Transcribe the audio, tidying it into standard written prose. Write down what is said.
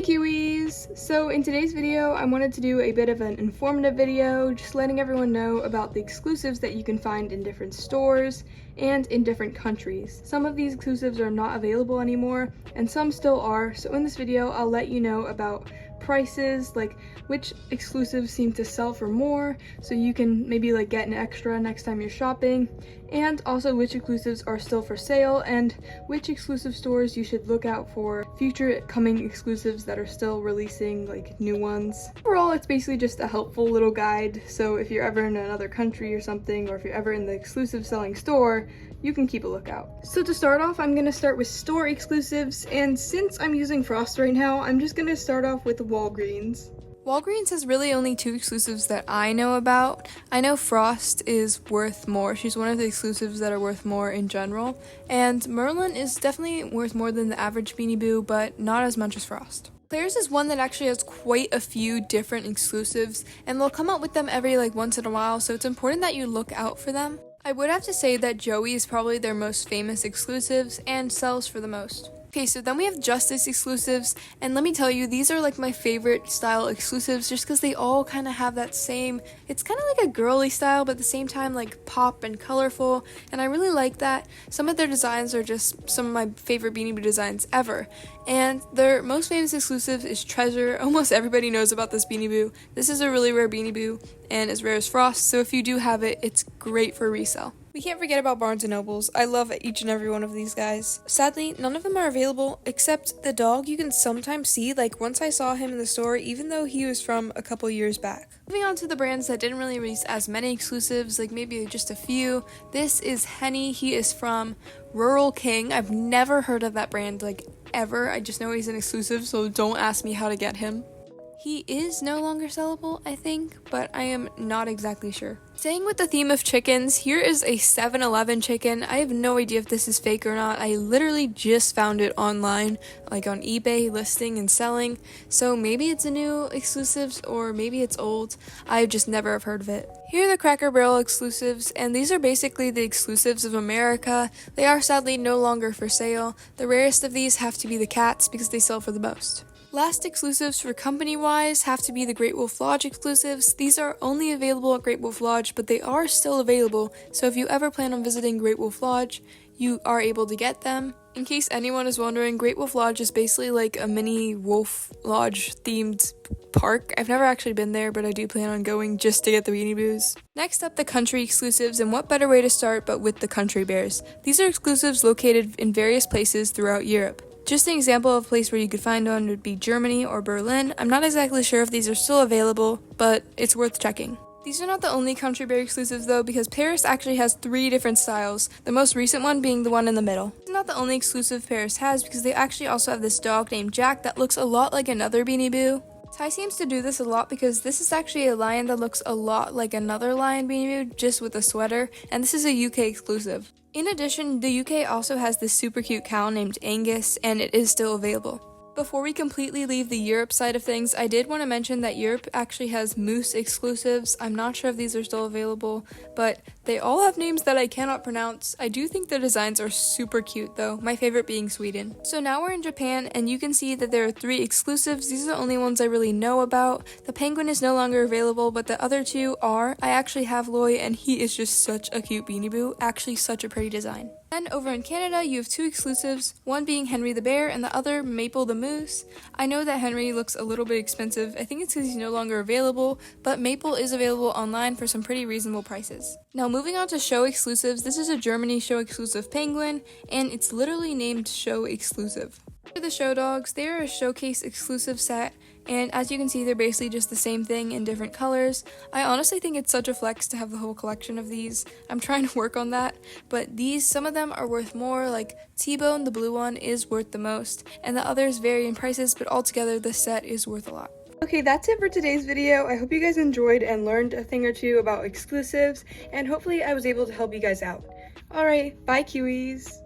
Kiwis! So in today's video, I wanted to do a bit of an informative video, just letting everyone know about the exclusives that you can find in different stores and in different countries. Some of these exclusives are not available anymore, and some still are, so in this video, I'll let you know about prices, like which exclusives seem to sell for more, so you can maybe like get an extra next time you're shopping, and also which exclusives are still for sale and which exclusive stores you should look out for future coming exclusives that are still releasing like new ones. Overall, it's basically just a helpful little guide, so if you're ever in another country or something, or if you're ever in the exclusive selling store, you can keep a lookout. So to start off, I'm gonna start with store exclusives, and since I'm using Frost right now, I'm just gonna start off with Walgreens. Walgreens has really only two exclusives that I know about. I know Frost is worth more. She's one of the exclusives that are worth more in general. And Merlin is definitely worth more than the average Beanie Boo, but not as much as Frost. Claire's is one that actually has quite a few different exclusives, and they'll come out with them every once in a while, so it's important that you look out for them. I would have to say that Joey is probably their most famous exclusives and sells for the most. Okay, so then we have Justice exclusives, and let me tell you, these are like my favorite style exclusives just because they all kind of have that same, it's kind of like a girly style, but at the same time like pop and colorful, and I really like that. Some of their designs are just some of my favorite Beanie Boo designs ever, and their most famous exclusive is Treasure. Almost everybody knows about this Beanie Boo. This is a really rare Beanie Boo, and as rare as Frost, so if you do have it, it's great for resale. We can't forget about Barnes & Nobles. I love each and every one of these guys. Sadly, none of them are available, except the dog you can sometimes see, like once I saw him in the store, even though he was from a couple years back. Moving on to the brands that didn't really release as many exclusives, like maybe just a few. This is Henny. He is from Rural King. I've never heard of that brand, ever. I just know he's an exclusive, so don't ask me how to get him. He is no longer sellable, I think, but I am not exactly sure. Staying with the theme of chickens, here is a 7-Eleven chicken. I have no idea if this is fake or not. I literally just found it online, like on eBay, listing and selling. So maybe it's a new exclusives or maybe it's old. I just never have heard of it. Here are the Cracker Barrel exclusives, and these are basically the exclusives of America. They are sadly no longer for sale. The rarest of these have to be the cats because they sell for the most. Last exclusives for company-wise have to be the Great Wolf Lodge exclusives. These are only available at Great Wolf Lodge, but they are still available, so if you ever plan on visiting Great Wolf Lodge, you are able to get them. In case anyone is wondering, Great Wolf Lodge is basically like a mini Wolf Lodge themed park. I've never actually been there, but I do plan on going just to get the Beanie Boos. Next up, the country exclusives, and what better way to start but with the Country Bears. These are exclusives located in various places throughout Europe. Just an example of a place where you could find one would be Germany or Berlin. I'm not exactly sure if these are still available, but it's worth checking. These are not the only Country Bear exclusives though, because Paris actually has 3 different styles, the most recent one being the one in the middle. It's not the only exclusive Paris has, because they actually also have this dog named Jack that looks a lot like another Beanie Boo. Ty seems to do this a lot because this is actually a lion that looks a lot like another lion Beanie Boo, just with a sweater, and this is a UK exclusive. In addition, the UK also has this super cute cow named Angus, and it is still available. Before we completely leave the Europe side of things, I did want to mention that Europe actually has moose exclusives. I'm not sure if these are still available, but they all have names that I cannot pronounce. I do think their designs are super cute though, my favorite being Sweden. So now we're in Japan, and you can see that there are 3 exclusives. These are the only ones I really know about. The penguin is no longer available, but the other 2 are. I actually have Loy, and he is just such a cute Beanie Boo, actually such a pretty design. Then over in Canada, you have 2 exclusives, one being Henry the Bear and the other Maple the Moose. I know that Henry looks a little bit expensive. I think it's because he's no longer available, but Maple is available online for some pretty reasonable prices. Now moving on to show exclusives, this is a Germany show exclusive penguin, and it's literally named show exclusive. For the show dogs, they are a showcase exclusive set, and as you can see, they're basically just the same thing in different colors. I honestly think it's such a flex to have the whole collection of these. I'm trying to work on that, but these, some of them are worth more, like T-Bone, the blue one, is worth the most, and the others vary in prices, but altogether this set is worth a lot. Okay, that's it for today's video. I hope you guys enjoyed and learned a thing or two about exclusives, and hopefully I was able to help you guys out. Alright, bye Kiwis!